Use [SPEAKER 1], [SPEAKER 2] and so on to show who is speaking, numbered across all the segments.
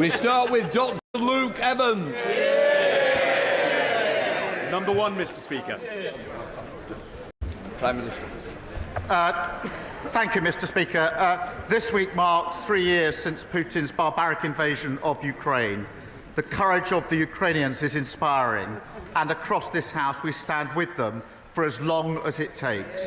[SPEAKER 1] We start with Dr. Luke Evans.
[SPEAKER 2] Number one, Mr. Speaker.
[SPEAKER 1] Prime Minister.
[SPEAKER 3] Thank you, Mr. Speaker. This week marked 3 years since Putin's barbaric invasion of Ukraine. The courage of the Ukrainians is inspiring, and across this House we stand with them for as long as it takes.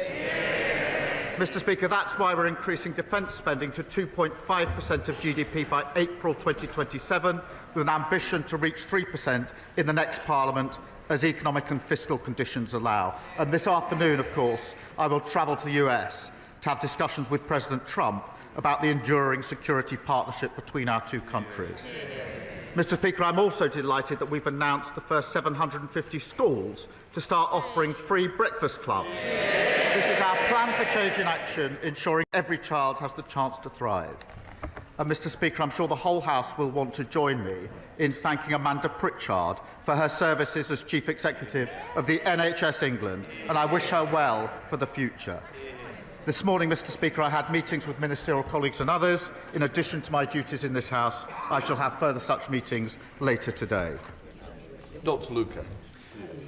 [SPEAKER 3] Mr. Speaker, that's why we're increasing defence spending to 2.5% of GDP by April 2027, with an ambition to reach 3% in the next Parliament as economic and fiscal conditions allow. And this afternoon, of course, I will travel to the US to have discussions with President Trump about the enduring security partnership between our two countries. Mr. Speaker, I'm also delighted that we've announced the first 750 schools to start offering free breakfast clubs. This is our plan for change in action, ensuring every child has the chance to thrive. And Mr. Speaker, I'm sure the whole House will want to join me in thanking Amanda Pritchard for her services as Chief Executive of the NHS England, and I wish her well for the future. This morning, Mr. Speaker, I had meetings with ministerial colleagues and others. In addition to my duties in this House, I shall have further such meetings later today.
[SPEAKER 1] Dr. Luke Evans.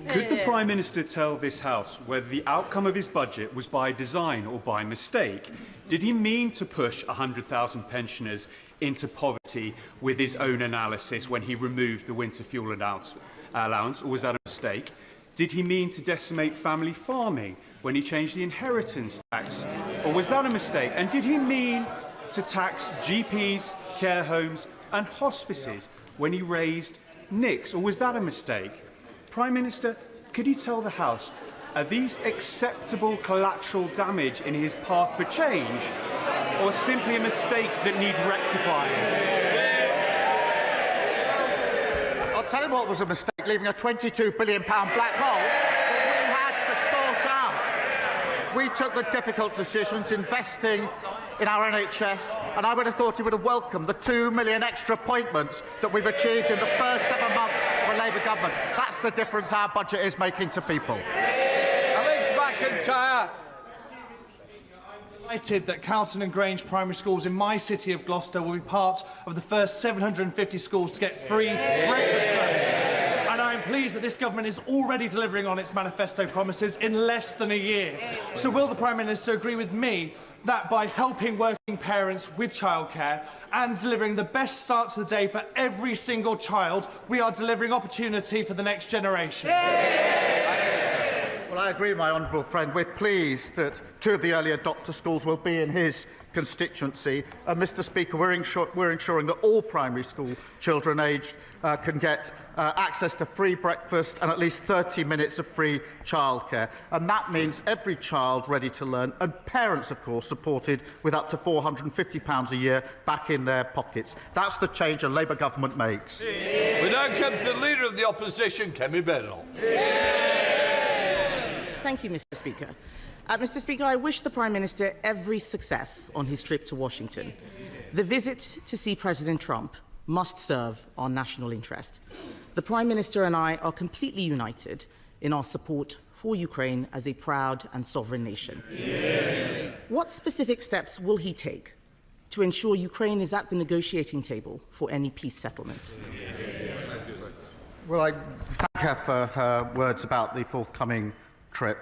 [SPEAKER 2] Could the Prime Minister tell this House whether the outcome of his budget was by design or by mistake? Did he mean to push 100,000 pensioners into poverty with his own analysis when he removed the winter fuel allowance, or was that a mistake? Did he mean to decimate family farming when he changed the inheritance tax, or was that a mistake? And did he mean to tax GPs, care homes and hospices when he raised NICs, or was that a mistake? Prime Minister, could he tell the House, are these acceptable collateral damage in his path for change, or simply a mistake that needs rectifying?
[SPEAKER 3] I'll tell you what was a mistake, leaving a £22 billion black hole that we had to sort out. We took the difficult decisions, investing in our NHS, and I would have thought he would have welcomed the 2 million extra appointments that we've achieved in the first 7 months of a Labour government. That's the difference our budget is making to people.
[SPEAKER 1] Alex McIntyre.
[SPEAKER 4] Delighted that Calton and Grange primary schools in my city of Gloucester will be part of the first 750 schools to get free breakfast clubs. And I'm pleased that this government is already delivering on its manifesto promises in less than a year. So will the Prime Minister agree with me that by helping working parents with childcare and delivering the best start to the day for every single child, we are delivering opportunity for the next generation?
[SPEAKER 3] Well, I agree with my honourable friend. We're pleased that 2 of the early adopter schools will be in his constituency. And, Mr. Speaker, we're ensuring that all primary school children aged can get access to free breakfast and at least 30 minutes of free childcare. And that means every child ready to learn, and parents, of course, supported with up to £450 a year back in their pockets. That's the change a Labour government makes.
[SPEAKER 1] We now come to the Leader of the Opposition, Badenoch.
[SPEAKER 5] Thank you, Mr. Speaker. Mr. Speaker, I wish the Prime Minister every success on his trip to Washington. The visit to see President Trump must serve our national interest. The Prime Minister and I are completely united in our support for Ukraine as a proud and sovereign nation. Yeah. What specific steps will he take to ensure Ukraine is at the negotiating table for any peace settlement?
[SPEAKER 3] Well, I thank her for her words about the forthcoming trip.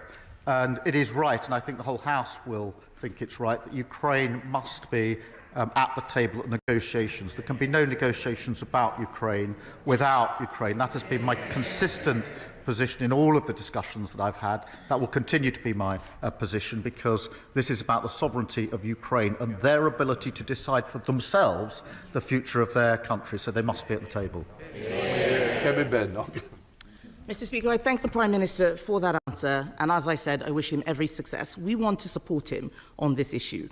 [SPEAKER 3] And it is right, and I think the whole House will think it's right, that Ukraine must be at the table at negotiations. There can be no negotiations about Ukraine without Ukraine. That has been my consistent position in all of the discussions that I've had. That will continue to be my position, because this is about the sovereignty of Ukraine and their ability to decide for themselves the future of their country. So they must be at the table.
[SPEAKER 5] Mr. Speaker, I thank the Prime Minister for that answer, and as I said, I wish him every success. We want to support him on this issue.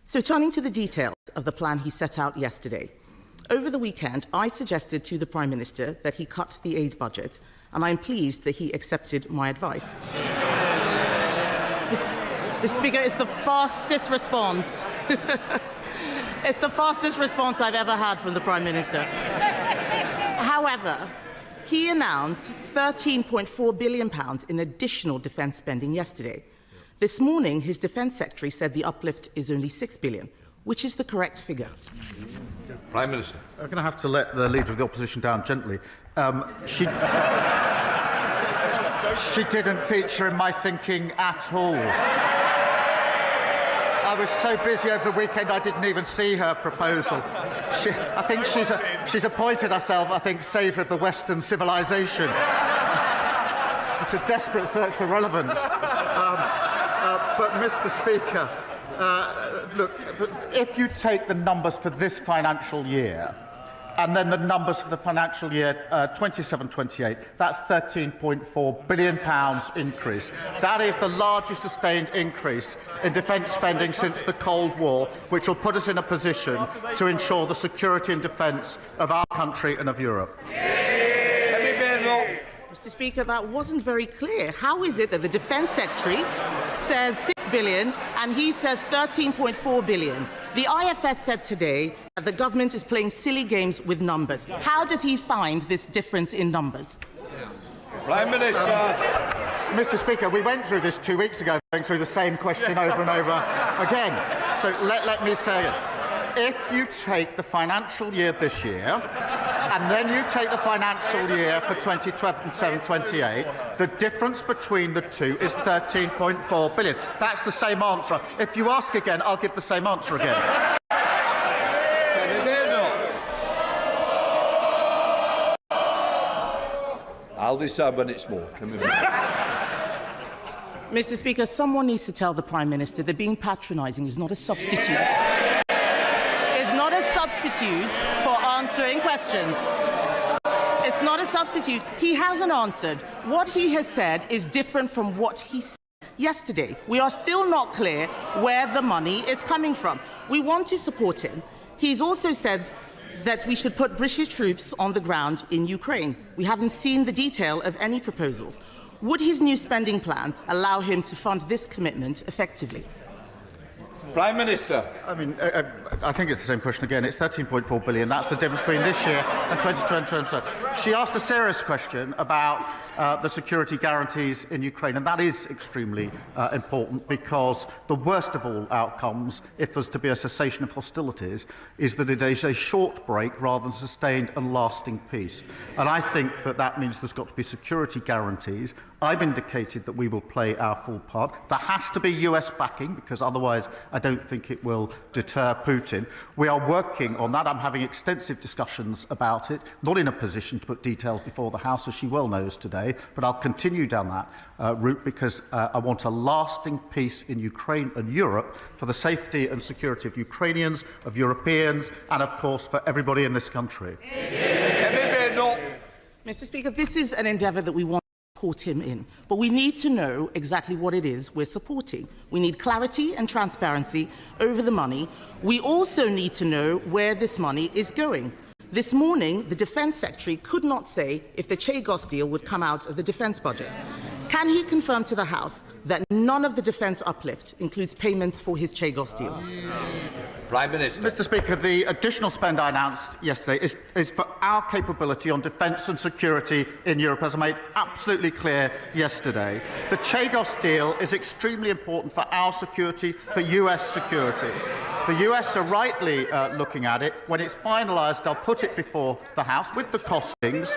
[SPEAKER 5] So turning to the details of the plan he set out yesterday. Over the weekend, I suggested to the Prime Minister that he cut the aid budget, and I'm pleased that he accepted my advice. Mr. Speaker, it's the fastest response. It's the fastest response I've ever had from the Prime Minister. However, he announced £13.4 billion in additional defence spending yesterday. This morning, his Defence Secretary said the uplift is only £6 billion, which is the correct figure.
[SPEAKER 1] Prime Minister.
[SPEAKER 3] I'm going to have to let the Leader of the Opposition down gently. She didn't feature in my thinking at all. I was so busy over the weekend I didn't even see her proposal. I think she's appointed herself, I think, saviour of the Western civilization. It's a desperate search for relevance. But, Mr. Speaker, look, if you take the numbers for this financial year and then the numbers for the financial year 27-28, that's £13.4 billion increase. That is the largest sustained increase in defence spending since the Cold War, which will put us in a position to ensure the security and defence of our country and of Europe.
[SPEAKER 5] Mr. Speaker, that wasn't very clear. How is it that the Defence Secretary says £6 billion and he says £13.4 billion? The IFS said today that the government is playing silly games with numbers. How does he find this difference in numbers?
[SPEAKER 1] Prime Minister.
[SPEAKER 3] Mr. Speaker, we went through this 2 weeks ago, going through the same question over and over again. So let me say it. If you take the financial year this year, and then you take the financial year for 2027-28, the difference between the two is £13.4 billion. That's the same answer. If you ask again, I'll give the same answer again.
[SPEAKER 1] I'll decide when it's more.
[SPEAKER 5] Mr. Speaker, someone needs to tell the Prime Minister that being patronising is not a substitute. For answering questions. It's not a substitute. He hasn't answered. What he has said is different from what he said yesterday. We are still not clear where the money is coming from. We want to support him. He's also said that we should put British troops on the ground in Ukraine. We haven't seen the detail of any proposals. Would his new spending plans allow him to fund this commitment effectively?
[SPEAKER 1] Prime Minister.
[SPEAKER 3] I mean, I think it's the same question again. It's £13.4 billion. That's the difference between this year and 2020. She asked a serious question about the security guarantees in Ukraine, and that is extremely important, because the worst of all outcomes, if there's to be a cessation of hostilities, is that it is a short break rather than sustained and lasting peace. And I think that that means there's got to be security guarantees. I've indicated that we will play our full part. There has to be US backing, because otherwise I don't think it will deter Putin. We are working on that. I'm having extensive discussions about it, not in a position to put details before the House, as she well knows today, but I'll continue down that route, because I want a lasting peace in Ukraine and Europe for the safety and security of Ukrainians, of Europeans, and of course for everybody in this country.
[SPEAKER 5] Mr. Speaker, this is an endeavour that we want to support him in, but we need to know exactly what it is we're supporting. We need clarity and transparency over the money. We also need to know where this money is going. This morning, the Defence Secretary could not say if the Chagos deal would come out of the defence budget. Can he confirm to the House that none of the defence uplift includes payments for his Chagos deal?
[SPEAKER 1] Prime Minister.
[SPEAKER 3] Mr. Speaker, the additional spend I announced yesterday is for our capability on defence and security in Europe, as I made absolutely clear yesterday. The Chagos deal is extremely important for our security, for US security. The US are rightly looking at it. When it's finalised, I'll put it before the House with the costings.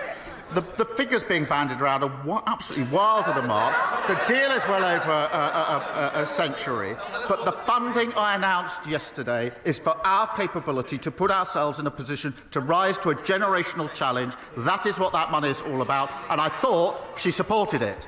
[SPEAKER 3] The figures being bandied around are absolutely wild of the mark. The deal is well over a century, but the funding I announced yesterday is for our capability to put ourselves in a position to rise to a generational challenge. That is what that money is all about, and I thought she supported it.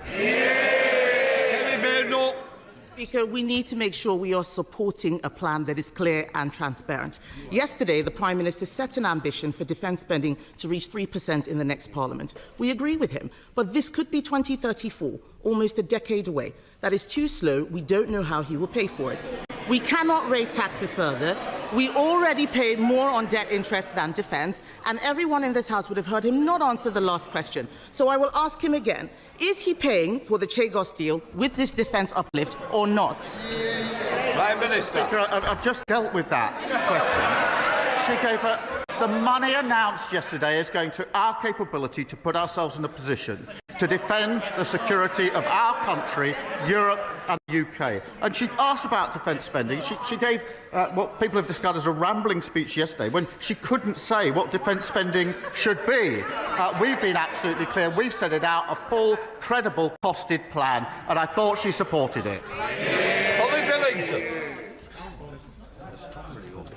[SPEAKER 5] Speaker, we need to make sure we are supporting a plan that is clear and transparent. Yesterday, the Prime Minister set an ambition for defence spending to reach 3% in the next Parliament. We agree with him, but this could be 2034, almost a decade away. That is too slow. We don't know how he will pay for it. We cannot raise taxes further. We already pay more on debt interest than defence, and everyone in this House would have heard him not answer the last question. So I will ask him again. Is he paying for the Chagos deal with this defence uplift or not?
[SPEAKER 1] Prime Minister.
[SPEAKER 3] Speaker, I've just dealt with that question. She gave her... The money announced yesterday is going to our capability to put ourselves in a position to defend the security of our country, Europe and the UK. And she asked about defence spending. She gave what people have described as a rambling speech yesterday when she couldn't say what defence spending should be. We've been absolutely clear. We've set it out, a full, credible, costed plan, and I thought she supported it.
[SPEAKER 1] Holly Billington.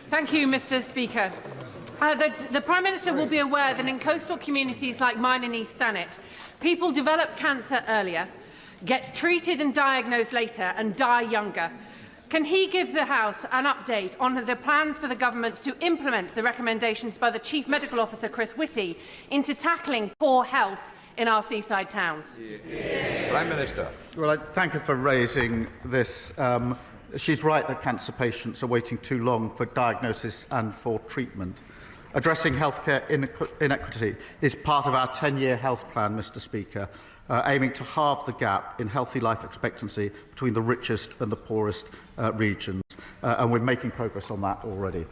[SPEAKER 6] Thank you, Mr. Speaker. The Prime Minister will be aware that in coastal communities like mine in East Thanet, people develop cancer earlier, get treated and diagnosed later and die younger. Can he give the House an update on the plans for the Government to implement the recommendations by the Chief Medical Officer, Chris Whitty, into tackling poor health in our seaside towns?
[SPEAKER 1] Prime Minister.
[SPEAKER 3] Well, I thank her for raising this. She's right that cancer patients are waiting too long for diagnosis and for treatment. Addressing healthcare inequity is part of our 10-year health plan, Mr. Speaker, aiming to halve the gap in healthy life expectancy between the richest and the poorest regions. And we're making progress on that already.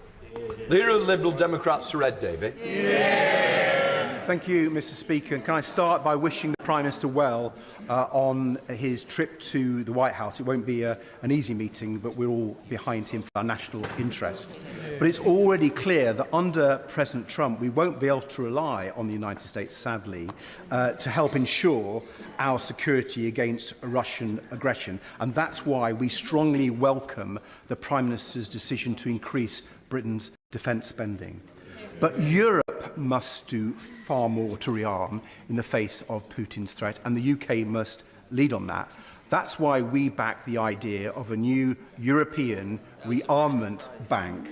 [SPEAKER 1] Leader of the Liberal Democrats, Sir Ed Davey.
[SPEAKER 7] Thank you, Mr. Speaker. And can I start by wishing the Prime Minister well on his trip to the White House? It won't be an easy meeting, but we're all behind him for our national interest. But it's already clear that under President Trump, we won't be able to rely on the United States, sadly, to help ensure our security against Russian aggression. And that's why we strongly welcome the Prime Minister's decision to increase Britain's defence spending. But Europe must do far more to rearm in the face of Putin's threat, and the UK must lead on that. That's why we back the idea of a new European rearmament bank,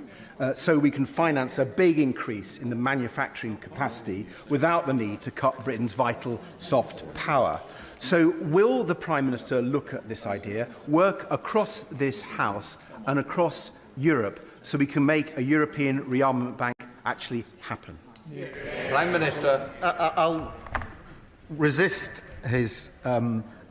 [SPEAKER 7] so we can finance a big increase in the manufacturing capacity without the need to cut Britain's vital soft power. So will the Prime Minister look at this idea, work across this House and across Europe, so we can make a European rearmament bank actually happen?
[SPEAKER 1] Prime Minister.
[SPEAKER 3] I'll resist his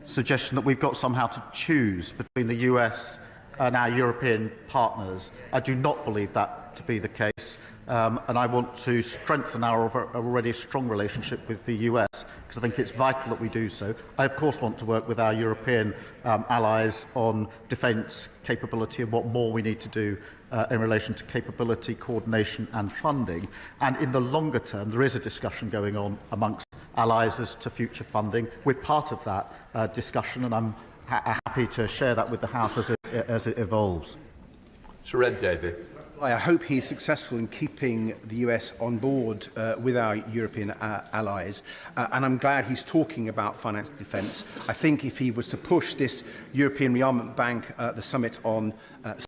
[SPEAKER 3] suggestion that we've got somehow to choose between the US and our European partners. I do not believe that to be the case, and I want to strengthen our already strong relationship with the US, because I think it's vital that we do so. I, of course, want to work with our European allies on defence capability and what more we need to do in relation to capability, coordination and funding. And in the longer term, there is a discussion going on amongst allies as to future funding. We're part of that discussion, and I'm happy to share that with the House as it evolves.
[SPEAKER 1] Sir Ed Davey.
[SPEAKER 7] I hope he's successful in keeping the US on board with our European allies, and I'm glad he's talking about finance and defence. I think if he was to push this European rearmament bank at the summit on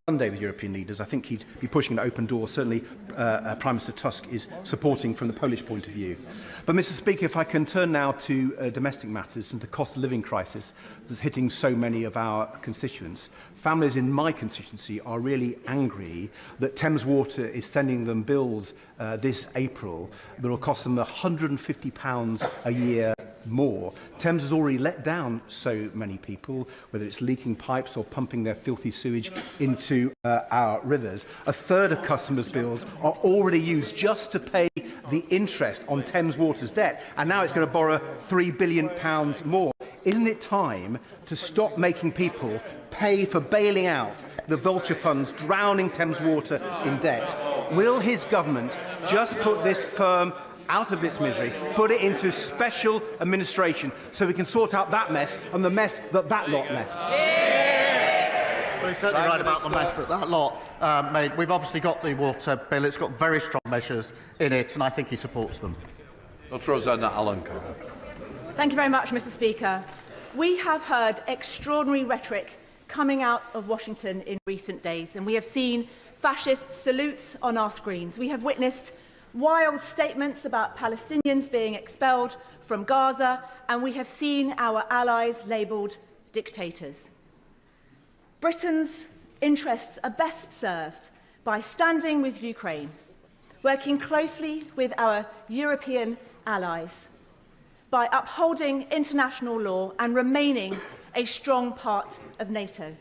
[SPEAKER 7] Sunday with European leaders, I think he'd be pushing an open door. Certainly Prime Minister Tusk is supporting from the Polish point of view. But Mr. Speaker, if I can turn now to domestic matters and the cost of living crisis that's hitting so many of our constituents. Families in my constituency are really angry that Thames Water is sending them bills this April that will cost them £150 a year more. Thames has already let down so many people, whether it's leaking pipes or pumping their filthy sewage into our rivers. A third of customers' bills are already used just to pay the interest on Thames Water's debt, and now it's going to borrow £3 billion more. Isn't it time to stop making people pay for bailing out the vulture funds drowning Thames Water in debt? Will his government just put this firm out of its misery, put it into special administration so we can sort out that mess and the mess that lot left?
[SPEAKER 3] Well, he's certainly right about the mess that lot made. We've obviously got the water bill. It's got very strong measures in it, and I think he supports them.
[SPEAKER 1] Dr. Rosanna Allen.
[SPEAKER 8] Thank you very much, Mr. Speaker. We have heard extraordinary rhetoric coming out of Washington in recent days, and we have seen fascist salutes on our screens. We have witnessed wild statements about Palestinians being expelled from Gaza, and we have seen our allies labelled dictators. Britain's interests are best served by standing with Ukraine, working closely with our European allies, by upholding international law and remaining a strong part of NATO.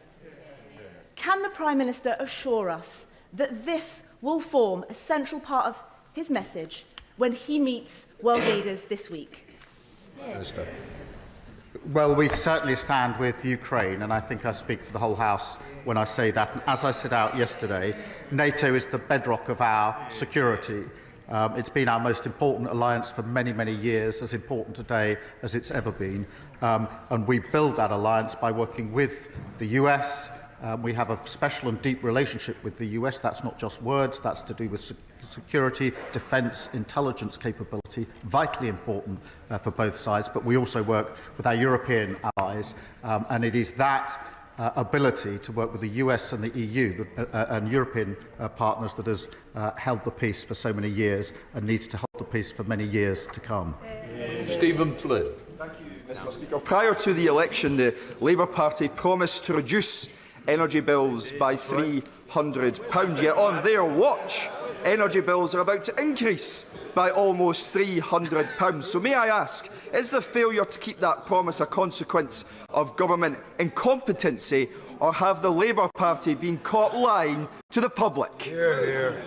[SPEAKER 8] Can the Prime Minister assure us that this will form a central part of his message when he meets world leaders this week?
[SPEAKER 1] Minister.
[SPEAKER 3] Well, we certainly stand with Ukraine, and I think I speak for the whole House when I say that. And as I set out yesterday, NATO is the bedrock of our security. It's been our most important alliance for many, many years, as important today as it's ever been. And we build that alliance by working with the US. We have a special and deep relationship with the US. That's not just words, that's to do with security, defence, intelligence capability, vitally important for both sides. But we also work with our European allies, and it is that ability to work with the US and the EU and European partners that has held the peace for so many years and needs to hold the peace for many years to come.
[SPEAKER 1] Stephen Flynn.
[SPEAKER 9] Thank you, Mr Speaker. Prior to the election, the Labour Party promised to reduce energy bills by £300, yet on their watch, energy bills are about to increase by almost £300. So may I ask, is the failure to keep that promise a consequence of government incompetency, or have the Labour Party been caught lying to the public?
[SPEAKER 1] Hear, hear.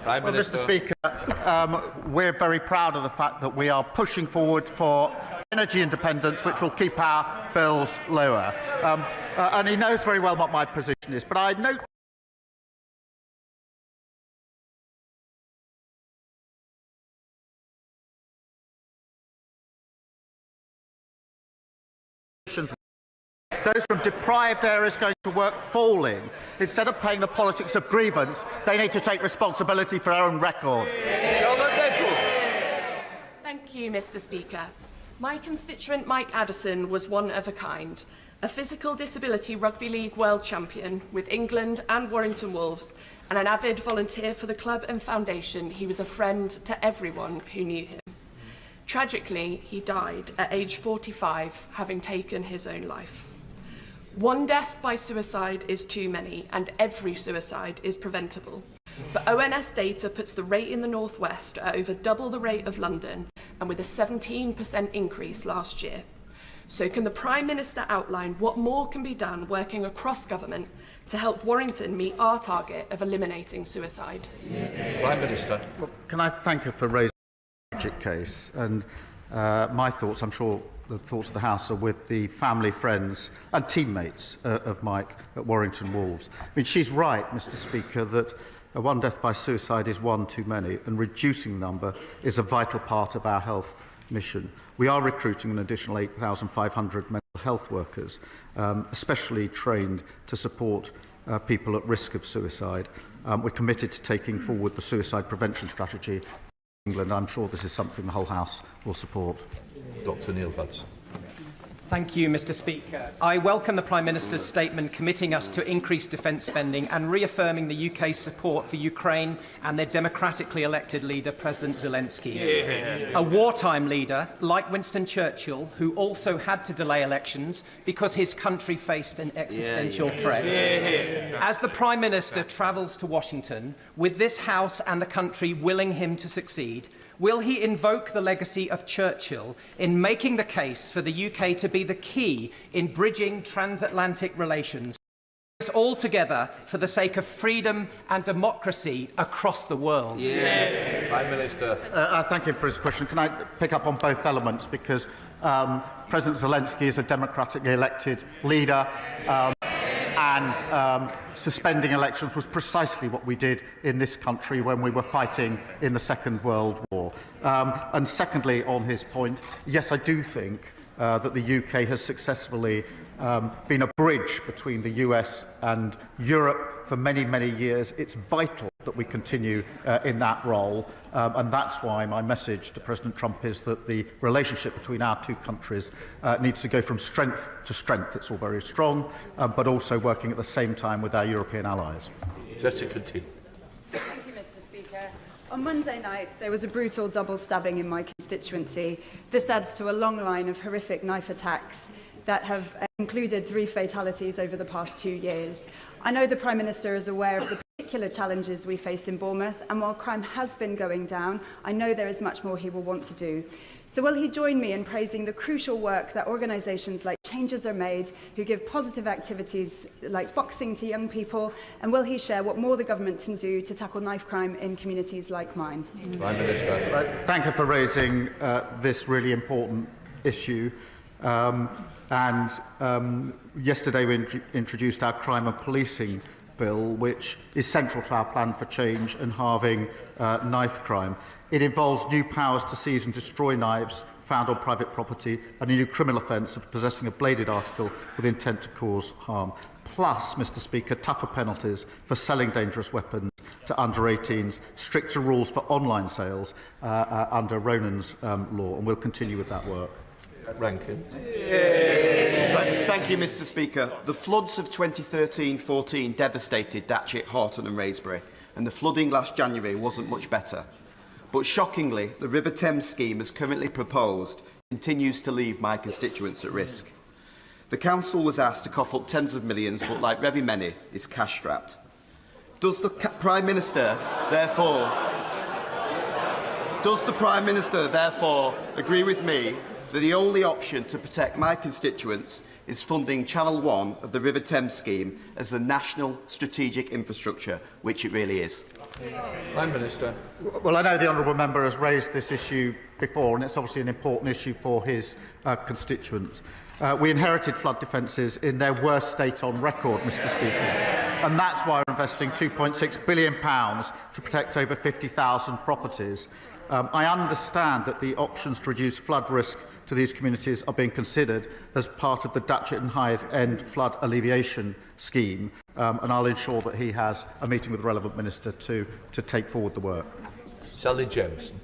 [SPEAKER 1] Prime Minister.
[SPEAKER 3] Mr Speaker, we're very proud of the fact that we are pushing forward for energy independence, which will keep our bills lower. And he knows very well what my position is, but I note those from deprived areas going to work falling. Instead of playing the politics of grievance, they need to take responsibility for their own record.
[SPEAKER 10] Thank you, Mr Speaker. My constituent Mike Addison was one of a kind, a physical disability rugby league world champion with England and Warrington Wolves, and an avid volunteer for the club and foundation. He was a friend to everyone who knew him. Tragically, he died at age 45, having taken his own life. One death by suicide is too many, and every suicide is preventable. But ONS data puts the rate in the North West at over double the rate of London, and with a 17% increase last year. So can the Prime Minister outline what more can be done working across government to help Warrington meet our target of eliminating suicide?
[SPEAKER 1] Prime Minister.
[SPEAKER 3] Well, can I thank her for raising the tragic case? And my thoughts, I'm sure the thoughts of the House, are with the family, friends and teammates of Mike at Warrington Wolves. I mean, she's right, Mr Speaker, that one death by suicide is one too many, and reducing the number is a vital part of our health mission. We are recruiting an additional 8,500 mental health workers, especially trained to support people at risk of suicide. We're committed to taking forward the suicide prevention strategy in England. I'm sure this is something the whole House will support.
[SPEAKER 1] Dr Neil Hudson.
[SPEAKER 11] Thank you, Mr Speaker. I welcome the Prime Minister's statement committing us to increase defence spending and reaffirming the UK's support for Ukraine and their democratically elected leader, President Zelensky. A wartime leader, like Winston Churchill, who also had to delay elections because his country faced an existential threat. As the Prime Minister travels to Washington, with this House and the country willing him to succeed, will he invoke the legacy of Churchill in making the case for the UK to be the key in bridging transatlantic relations, all together for the sake of freedom and democracy across the world?
[SPEAKER 1] Prime Minister.
[SPEAKER 3] I thank him for his question. Can I pick up on both elements? Because President Zelensky is a democratically elected leader. And suspending elections was precisely what we did in this country when we were fighting in the Second World War. And secondly, on his point, yes, I do think that the UK has successfully been a bridge between the US and Europe for many, many years. It's vital that we continue in that role, and that's why my message to President Trump is that the relationship between our two countries needs to go from strength to strength. It's all very strong, but also working at the same time with our European allies.
[SPEAKER 1] Jessica T.
[SPEAKER 12] Thank you, Mr Speaker. On Monday night, there was a brutal double stabbing in my constituency. This adds to a long line of horrific knife attacks that have included 3 fatalities over the past 2 years. I know the Prime Minister is aware of the particular challenges we face in Bournemouth, and while crime has been going down, I know there is much more he will want to do. So will he join me in praising the crucial work that organisations like Changes Are Made, who give positive activities like boxing to young people, and will he share what more the government can do to tackle knife crime in communities like mine?
[SPEAKER 1] Prime Minister.
[SPEAKER 3] Thank you for raising this really important issue. Yesterday we introduced our crime and policing bill, which is central to our plan for change and halving knife crime. It involves new powers to seize and destroy knives found on private property and a new criminal offence of possessing a bladed article with intent to cause harm. Plus, Mr Speaker, tougher penalties for selling dangerous weapons to under-18s, stricter rules for online sales under Ronan's law, and we'll continue with that work.
[SPEAKER 1] Rankin.
[SPEAKER 13] Thank you, Mr Speaker. The floods of 2013-14 devastated Datchet, Horton and Wraysbury, and the flooding last January wasn't much better. But shockingly, the River Thames scheme as currently proposed continues to leave my constituents at risk. The Council was asked to cough up tens of millions, but like very many, is cash-strapped. Does the Prime Minister, therefore, agree with me that the only option to protect my constituents is funding Channel 1 of the River Thames scheme as the national strategic infrastructure, which it really is?
[SPEAKER 1] Prime Minister.
[SPEAKER 3] Well, I know the honourable member has raised this issue before, and it's obviously an important issue for his constituents. We inherited flood defences in their worst state on record, Mr Speaker, and that's why we're investing £2.6 billion to protect over 50,000 properties. I understand that the options to reduce flood risk to these communities are being considered as part of the Datchet and Hythe End Flood Alleviation Scheme, and I'll ensure that he has a meeting with the relevant minister to take forward the work.
[SPEAKER 1] Sally Jameson.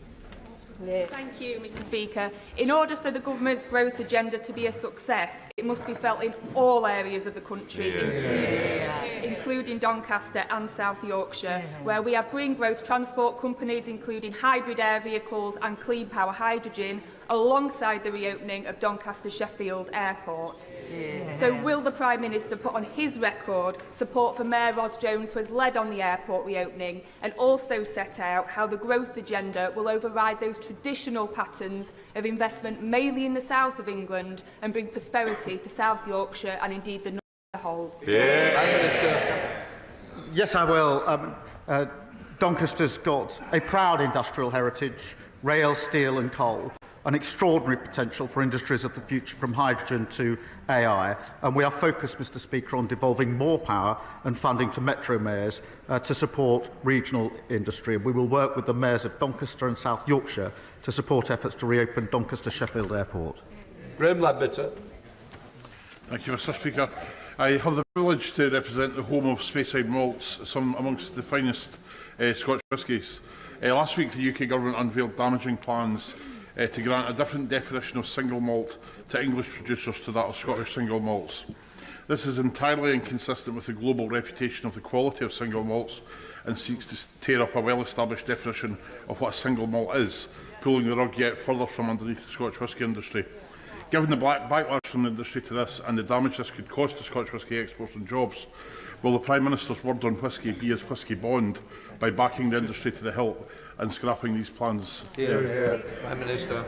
[SPEAKER 14] Thank you, Mr Speaker. In order for the government's growth agenda to be a success, it must be felt in all areas of the country, including Doncaster and South Yorkshire, where we have green growth transport companies, including hybrid air vehicles and clean power hydrogen, alongside the reopening of Doncaster Sheffield Airport. So will the Prime Minister put on his record support for Mayor Ros Jones, who has led on the airport reopening, and also set out how the growth agenda will override those traditional patterns of investment mainly in the south of England and bring prosperity to South Yorkshire and indeed the north as a whole?
[SPEAKER 1] Prime Minister.
[SPEAKER 3] Yes, I will. Doncaster's got a proud industrial heritage, rail, steel and coal, an extraordinary potential for industries of the future, from hydrogen to AI, and we are focused, Mr Speaker, on devolving more power and funding to metro mayors to support regional industry. We will work with the mayors of Doncaster and South Yorkshire to support efforts to reopen Doncaster Sheffield Airport.
[SPEAKER 1] Graham Ladbitter.
[SPEAKER 15] Thank you, Mr Speaker. I have the privilege to represent the home of Speyside malts, some amongst the finest Scotch whiskies. Last week, the UK Government unveiled damaging plans to grant a different definition of single malt to English producers to that of Scottish single malts. This is entirely inconsistent with the global reputation of the quality of single malts and seeks to tear up a well-established definition of what a single malt is, pulling the rug yet further from underneath the Scotch whisky industry. Given the backlash from the industry to this and the damage this could cause to Scotch whisky exports and jobs, will the Prime Minister's word on whisky be his whisky bond by backing the industry to the hilt and scrapping these plans?
[SPEAKER 1] Prime Minister.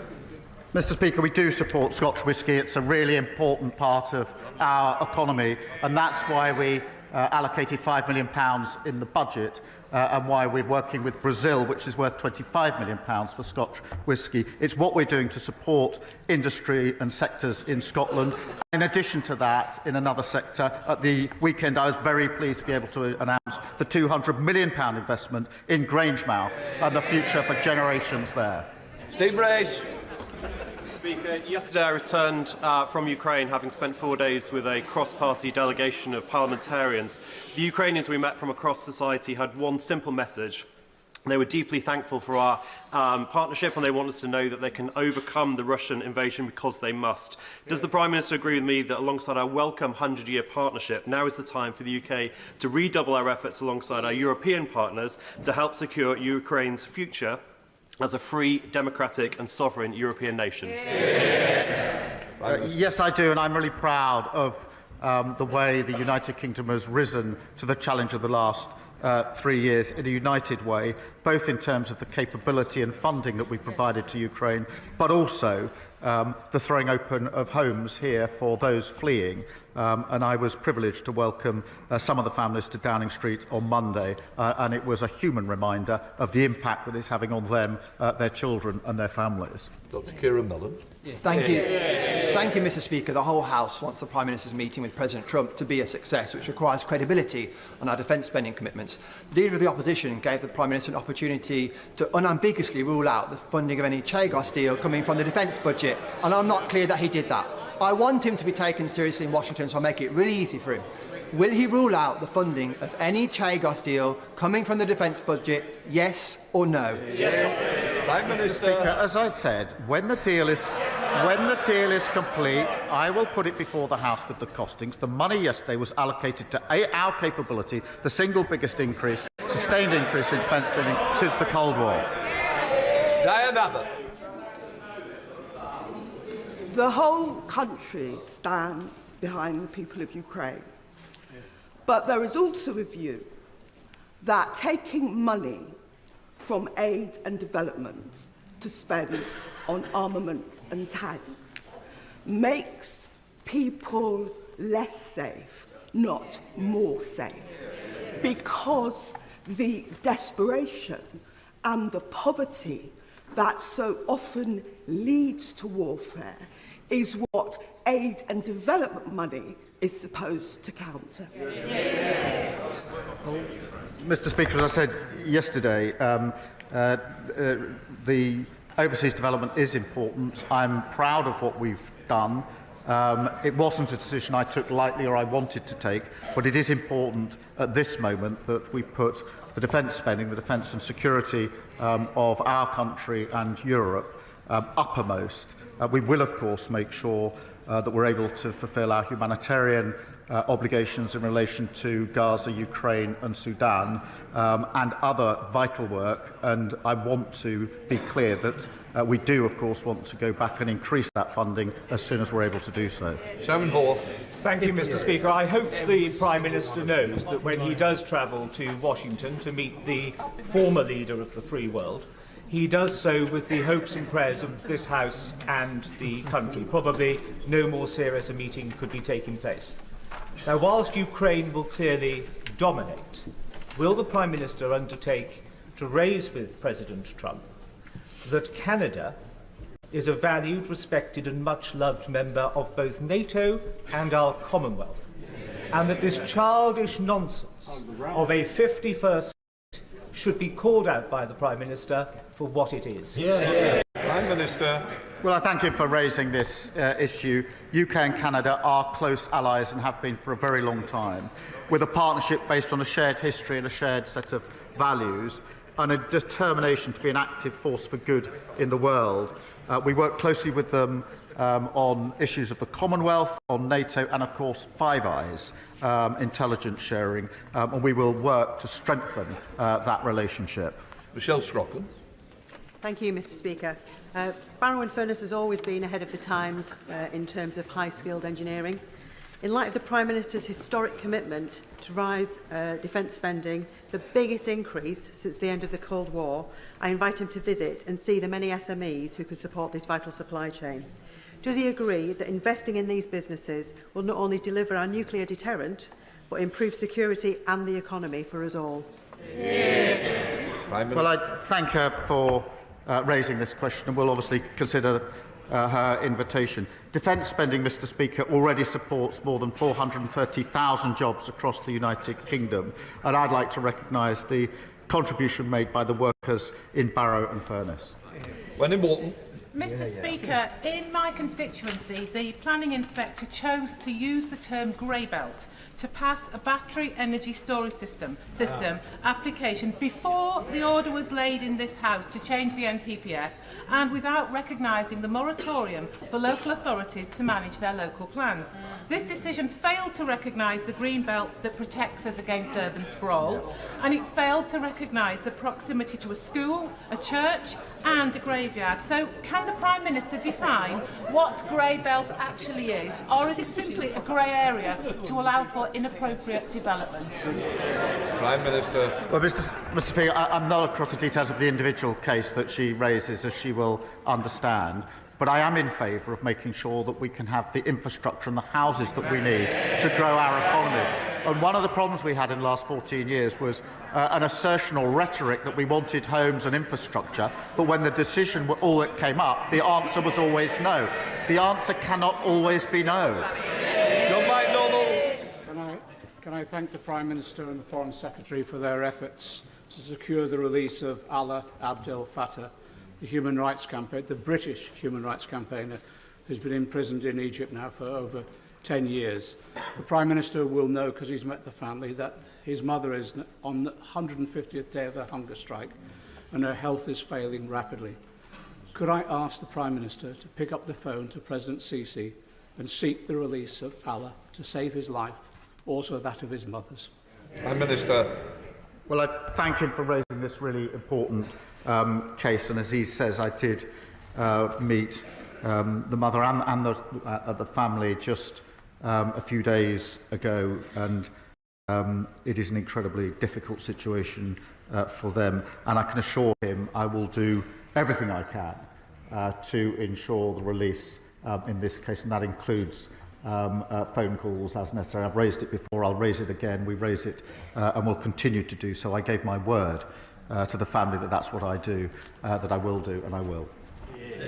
[SPEAKER 3] Mr Speaker, we do support Scotch whisky. It's a really important part of our economy, and that's why we allocated £5 million in the budget and why we're working with Brazil, which is worth £25 million for Scotch whisky. It's what we're doing to support industry and sectors in Scotland. In addition to that, in another sector, at the weekend I was very pleased to be able to announce the £200 million investment in Grangemouth and the future for generations there.
[SPEAKER 1] Steve Race.
[SPEAKER 16] Speaker, yesterday I returned from Ukraine, having spent 4 days with a cross-party delegation of parliamentarians. The Ukrainians we met from across society had one simple message. They were deeply thankful for our partnership, and they want us to know that they can overcome the Russian invasion because they must. Does the Prime Minister agree with me that alongside our welcome 100-year partnership, now is the time for the UK to redouble our efforts alongside our European partners to help secure Ukraine's future as a free, democratic and sovereign European nation?
[SPEAKER 3] Yes, I do, and I'm really proud of the way the United Kingdom has risen to the challenge of the last 3 years in a united way, both in terms of the capability and funding that we provided to Ukraine, but also the throwing open of homes here for those fleeing. And I was privileged to welcome some of the families to Downing Street on Monday, and it was a human reminder of the impact that it's having on them, their children and their families.
[SPEAKER 1] Dr Kieran Mullan.
[SPEAKER 17] Thank you. Thank you, Mr Speaker. The whole House wants the Prime Minister's meeting with President Trump to be a success, which requires credibility on our defence spending commitments. The Leader of the Opposition gave the Prime Minister an opportunity to unambiguously rule out the funding of any Chagos deal coming from the defence budget, and I'm not clear that he did that. I want him to be taken seriously in Washington, so I'll make it really easy for him. Will he rule out the funding of any Chagos deal coming from the defence budget, yes or no?
[SPEAKER 1] Yes. Prime Minister.
[SPEAKER 3] Mr. Speaker, as I said, when the deal is complete, I will put it before the House with the costings. The money yesterday was allocated to our capability, the single biggest increase, sustained increase in defence spending since the Cold War.
[SPEAKER 1] Diane Abbott.
[SPEAKER 18] The whole country stands behind the people of Ukraine. But there is also a view that taking money from aid and development to spend on armaments and tanks makes people less safe, not more safe, because the desperation and the poverty that so often leads to warfare is what aid and development money is supposed to counter.
[SPEAKER 3] Mr. Speaker, as I said yesterday, the overseas development is important. I'm proud of what we've done. It wasn't a decision I took lightly or I wanted to take, but it is important at this moment that we put the defence spending, the defence and security of our country and Europe uppermost. We will, of course, make sure that we're able to fulfil our humanitarian obligations in relation to Gaza, Ukraine and Sudan and other vital work. And I want to be clear that we do, of course, want to go back and increase that funding as soon as we're able to do so.
[SPEAKER 1] Sharon Hall.
[SPEAKER 2] Thank you, Mr. Speaker. I hope the Prime Minister knows that when he does travel to Washington to meet the former leader of the free world, he does so with the hopes and prayers of this House and the country. Probably no more serious a meeting could be taking place. Now, whilst Ukraine will clearly dominate, will the Prime Minister undertake to raise with President Trump that Canada is a valued, respected and much-loved member of both NATO and our Commonwealth, and that this childish nonsense of a 51st should be called out by the Prime Minister for what it is?
[SPEAKER 1] Prime Minister.
[SPEAKER 3] Well, I thank him for raising this issue. UK and Canada are close allies and have been for a very long time, with a partnership based on a shared history and a shared set of values and a determination to be an active force for good in the world. We work closely with them on issues of the Commonwealth, on NATO and, of course, Five Eyes, intelligence sharing, and we will work to strengthen that relationship.
[SPEAKER 1] Michelle Scrockham.
[SPEAKER 19] Thank you, Mr. Speaker. Barrow-in-Furness has always been ahead of the times in terms of high-skilled engineering. In light of the Prime Minister's historic commitment to rise defence spending, the biggest increase since the end of the Cold War, I invite him to visit and see the many SMEs who could support this vital supply chain. Does he agree that investing in these businesses will not only deliver our nuclear deterrent, but improve security and the economy for us all?
[SPEAKER 3] Well, I thank her for raising this question and will obviously consider her invitation. Defence spending, Mr. Speaker, already supports more than 430,000 jobs across the United Kingdom, and I'd like to recognise the contribution made by the workers in Barrow-in-Furness.
[SPEAKER 1] Wendy Morton.
[SPEAKER 20] Mr. Speaker, in my constituency, the planning inspector chose to use the term grey belt to pass a battery energy storage system application before the order was laid in this House to change the NPPF, and without recognising the moratorium for local authorities to manage their local plans. This decision failed to recognise the green belt that protects us against urban sprawl, and it failed to recognise the proximity to a school, a church and a graveyard. So can the Prime Minister define what grey belt actually is, or is it simply a grey area to allow for inappropriate development?
[SPEAKER 1] Prime Minister.
[SPEAKER 3] Well, Mr. Speaker, I'm not across the details of the individual case that she raises, as she will understand, but I am in favour of making sure that we can have the infrastructure and the houses that we need to grow our economy. And one of the problems we had in the last 14 years was an assertion or rhetoric that we wanted homes and infrastructure, but when the decision all that came up, the answer was always no. The answer cannot always be no.
[SPEAKER 1] John McDonnell.
[SPEAKER 21] Can I thank the Prime Minister and the Foreign Secretary for their efforts to secure the release of Allah Abdel Fattah, the human rights campaigner, the British human rights campaigner, who's been imprisoned in Egypt now for over 10 years. The Prime Minister will know, because he's met the family, that his mother is on the 150th day of her hunger strike and her health is failing rapidly. Could I ask the Prime Minister to pick up the phone to President Sisi and seek the release of Allah to save his life, also that of his mother's?
[SPEAKER 1] Prime Minister.
[SPEAKER 3] Well, I thank him for raising this really important case, and as he says, I did meet the mother and the family just a few days ago, and it is an incredibly difficult situation for them, and I can assure him I will do everything I can to ensure the release in this case, and that includes phone calls as necessary. I've raised it before, I'll raise it again, we raise it and will continue to do so. I gave my word to the family that that's what I do, that I will do, and I will.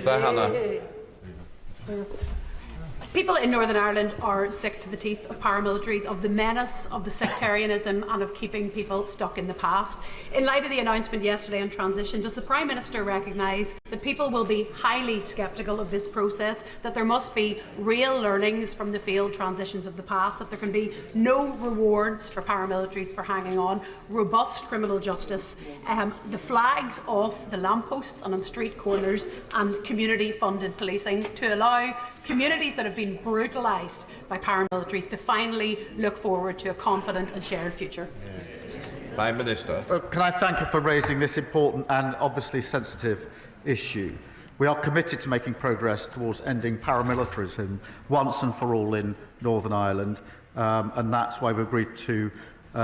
[SPEAKER 1] Hannah.
[SPEAKER 22] People in Northern Ireland are sick to the teeth of paramilitaries, of the menace, of the sectarianism and of keeping people stuck in the past. In light of the announcement yesterday on transition, does the Prime Minister recognise that people will be highly sceptical of this process, that there must be real learnings from the failed transitions of the past, that there can be no rewards for paramilitaries for hanging on, robust criminal justice, the flags off the lampposts and on street corners, and community-funded policing to allow communities that have been brutalised by paramilitaries to finally look forward to a confident and shared future?
[SPEAKER 1] Prime Minister.
[SPEAKER 3] Well, can I thank you for raising this important and obviously sensitive issue? We are committed to making progress towards ending paramilitarism once and for all in Northern Ireland, and that's why we've agreed to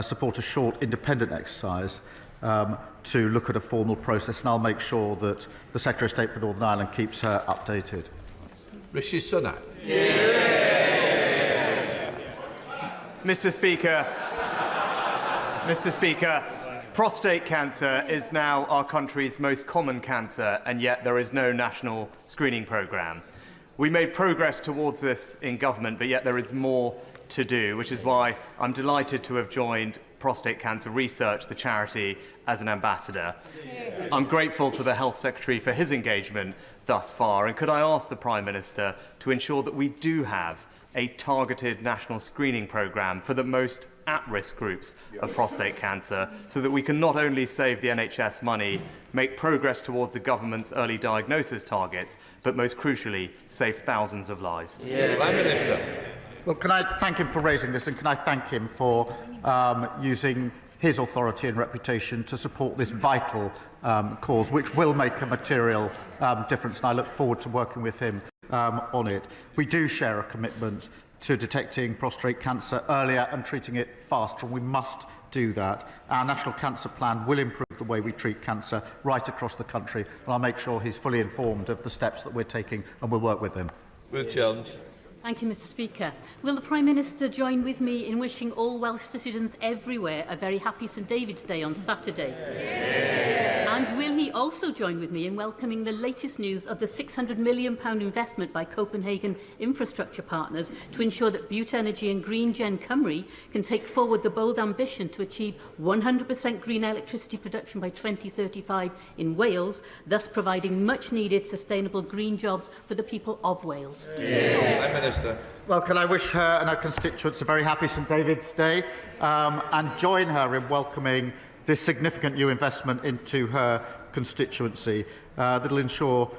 [SPEAKER 3] support a short independent exercise to look at a formal process, and I'll make sure that the Secretary of State for Northern Ireland keeps her updated.
[SPEAKER 1] Rishi Sunak.
[SPEAKER 13] Mr. Speaker, prostate cancer is now our country's most common cancer, and yet there is no national screening programme. We made progress towards this in government, but yet there is more to do, which is why I'm delighted to have joined Prostate Cancer Research, the charity, as an ambassador. I'm grateful to the Health Secretary for his engagement thus far, and could I ask the Prime Minister to ensure that we do have a targeted national screening programme for the most at-risk groups of prostate cancer, so that we can not only save the NHS money, make progress towards the government's early diagnosis targets, but most crucially, save thousands of lives?
[SPEAKER 1] Prime Minister.
[SPEAKER 3] Well, can I thank him for raising this, and can I thank him for using his authority and reputation to support this vital cause, which will make a material difference, and I look forward to working with him on it. We do share a commitment to detecting prostate cancer earlier and treating it faster, and we must do that. Our National Cancer Plan will improve the way we treat cancer right across the country, and I'll make sure he's fully informed of the steps that we're taking, and we'll work with him.
[SPEAKER 1] Will Jones.
[SPEAKER 23] Thank you, Mr. Speaker. Will the Prime Minister join with me in wishing all Welsh citizens everywhere a very happy St David's Day on Saturday? And will he also join with me in welcoming the latest news of the £600 million investment by Copenhagen infrastructure partners to ensure that Bute Energy and Green Gen Cymru can take forward the bold ambition to achieve 100% green electricity production by 2035 in Wales, thus providing much-needed sustainable green jobs for the people of Wales?
[SPEAKER 1] Prime Minister.
[SPEAKER 3] Well, can I wish her and her constituents a very happy St David's Day and join her in welcoming this significant new investment into her constituency that will ensure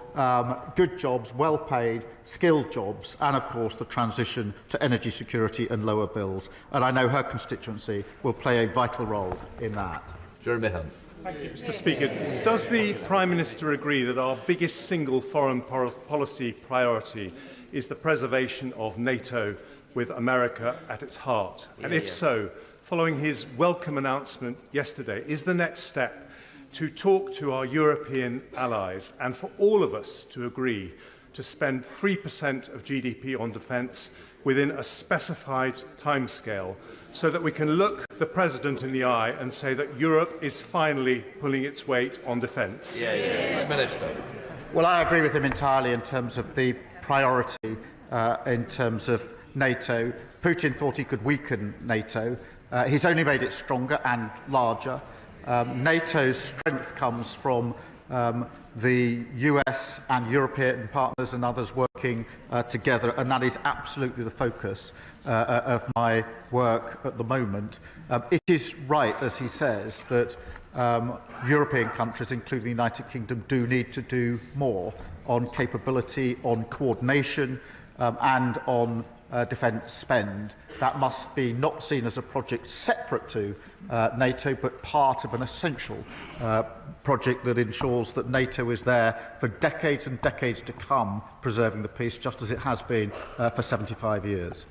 [SPEAKER 3] good jobs, well-paid, skilled jobs, and of course the transition to energy security and lower bills. And I know her constituency will play a vital role in that.
[SPEAKER 1] Jeremy Hunt.
[SPEAKER 24] Thank you, Mr. Speaker. Does the Prime Minister agree that our biggest single foreign policy priority is the preservation of NATO with America at its heart? And if so, following his welcome announcement yesterday, is the next step to talk to our European allies and for all of us to agree to spend 3% of GDP on defence within a specified timescale, so that we can look the President in the eye and say that Europe is finally pulling its weight on defence?
[SPEAKER 1] Minister.
[SPEAKER 3] Well, I agree with him entirely in terms of the priority in terms of NATO. Putin thought he could weaken NATO. He's only made it stronger and larger. NATO's strength comes from the US and European partners and others working together, and that is absolutely the focus of my work at the moment. It is right, as he says, that European countries, including the United Kingdom, do need to do more on capability, on coordination, and on defence spend. That must be not seen as a project separate to NATO, but part of an essential project that ensures that NATO is there for decades and decades to come, preserving the peace, just as it has been for 75 years.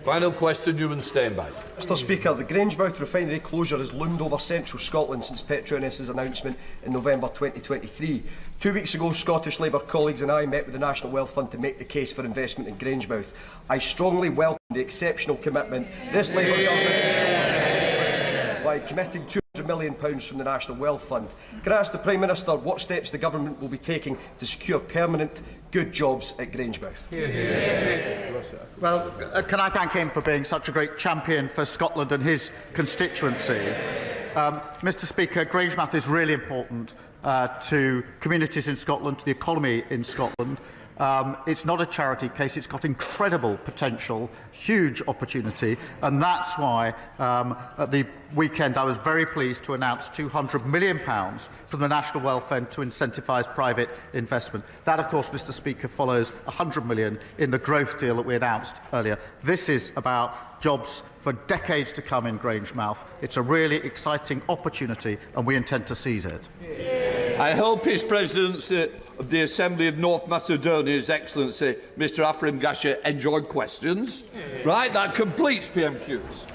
[SPEAKER 1] Final question, Ewan Steinbeck.
[SPEAKER 4] Mr Speaker, the Grangemouth refinery closure has loomed over central Scotland since Petronas' announcement in November 2023. 2 weeks ago, Scottish Labour colleagues and I met with the National Wealth Fund to make the case for investment in Grangemouth. I strongly welcome the exceptional commitment this Labour government has shown to Grangemouth by committing £200 million from the National Wealth Fund. Can I ask the Prime Minister what steps the government will be taking to secure permanent, good jobs at Grangemouth?
[SPEAKER 3] Well, can I thank him for being such a great champion for Scotland and his constituency? Mr Speaker, Grangemouth is really important to communities in Scotland, to the economy in Scotland. It's not a charity case. It's got incredible potential, huge opportunity, and that's why at the weekend I was very pleased to announce £200 million from the National Wealth Fund to incentivise private investment. That, of course, Mr Speaker, follows £100 million in the growth deal that we announced earlier. This is about jobs for decades to come in Grangemouth. It's a really exciting opportunity, and we intend to seize it.
[SPEAKER 1] I hope His Presidency of the Assembly of North Macedonia, His Excellency Mr Afrim Gasha, enjoyed questions. Right, that completes PMQs.